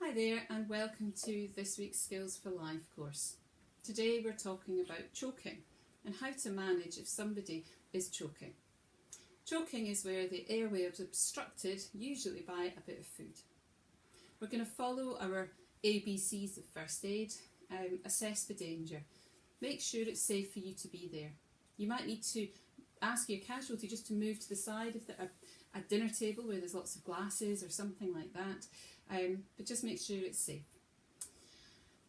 Hi there and welcome to this week's Skills for Life course. Today we're talking about choking and how to manage if somebody is choking. Choking is where the airway is obstructed, usually by a bit of food. We're going to follow our ABCs of first aid, assess the danger, make sure it's safe for you to be there. You might need to ask your casualty just to move to the side if they're a dinner table where there's lots of glasses or something like that, but just make sure it's safe.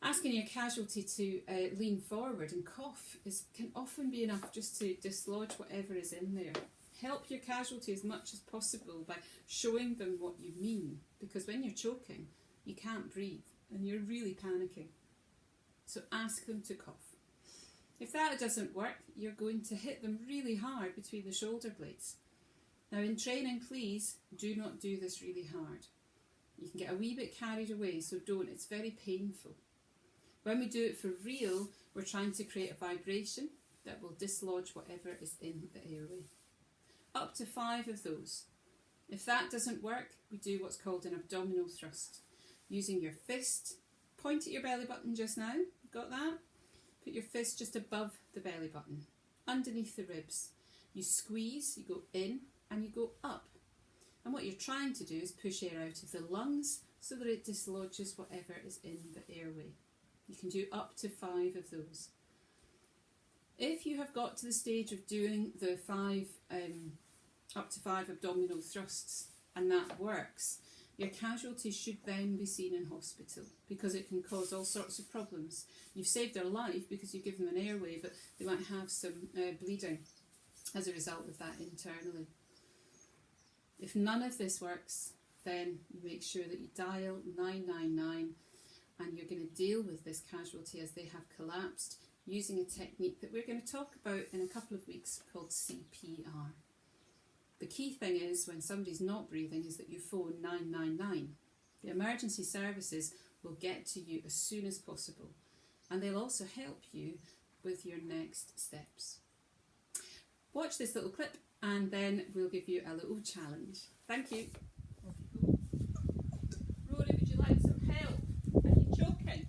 Asking your casualty to lean forward and cough can often be enough just to dislodge whatever is in there. Help your casualty as much as possible by showing them what you mean, because when you're choking, you can't breathe and you're really panicking. So ask them to cough. If that doesn't work, you're going to hit them really hard between the shoulder blades. Now in training, please do not do this really hard. You can get a wee bit carried away, so don't. It's very painful. When we do it for real, we're trying to create a vibration that will dislodge whatever is in the airway. Up to 5 of those. If that doesn't work, we do what's called an abdominal thrust. Using your fist, point at your belly button just now. Got that? Put your fist just above the belly button, underneath the ribs. You squeeze, you go in and you go up. And what you're trying to do is push air out of the lungs so that it dislodges whatever is in the airway. You can do up to 5 of those. If you have got to the stage of doing the up to 5 abdominal thrusts and that works, your casualty should then be seen in hospital because it can cause all sorts of problems. You've saved their life because you give them an airway, but they might have some bleeding as a result of that internally. If none of this works, then you make sure that you dial 999 and you're going to deal with this casualty as they have collapsed using a technique that we're going to talk about in a couple of weeks called CPR. The key thing is when somebody's not breathing is that you phone 999. The emergency services will get to you as soon as possible and they'll also help you with your next steps. Watch this little clip and then we'll give you a little challenge. Thank you. Rory, would you like some help? Are you choking?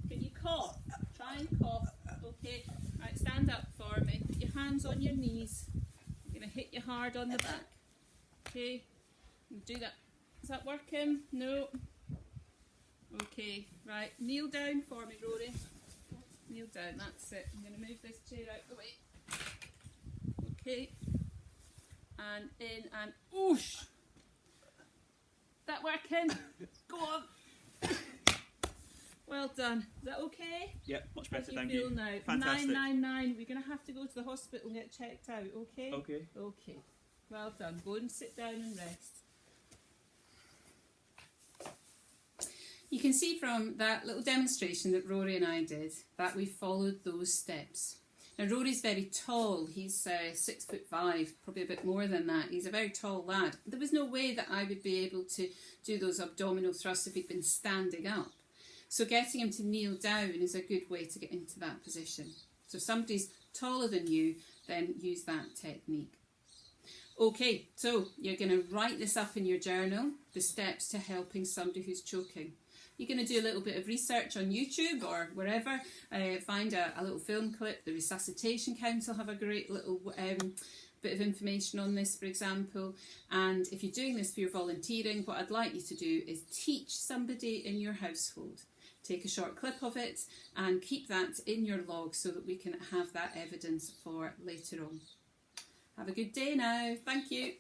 Can you cough? Try and cough. Okay. Right, stand up for me. Put your hands on your knees. I'm going to hit you hard on the back. Okay. Do that. Is that working? No. Okay. Right. Kneel down for me, Rory. Kneel down. That's it. I'm going to move this chair out the way. Okay. And in and oosh. That working? Go on. Well done. Is that okay? Yep, much better, thank you. you. Now? Fantastic. 999. We're going to have to go to the hospital and get checked out, okay? Okay. Okay. Well done. Go and sit down and rest. You can see from that little demonstration that Rory and I did that we followed those steps. Now Rory's very tall, he's 6'5", probably a bit more than that. He's a very tall lad. There was no way that I would be able to do those abdominal thrusts if he'd been standing up. So getting him to kneel down is a good way to get into that position. So if somebody's taller than you, then use that technique. Okay, so you're going to write this up in your journal, the steps to helping somebody who's choking. You're going to do a little bit of research on YouTube or wherever, find a little film clip. The Resuscitation Council have a great little bit of information on this, for example. And if you're doing this for your volunteering, what I'd like you to do is teach somebody in your household. Take a short clip of it and keep that in your log so that we can have that evidence for later on. Have a good day now. Thank you.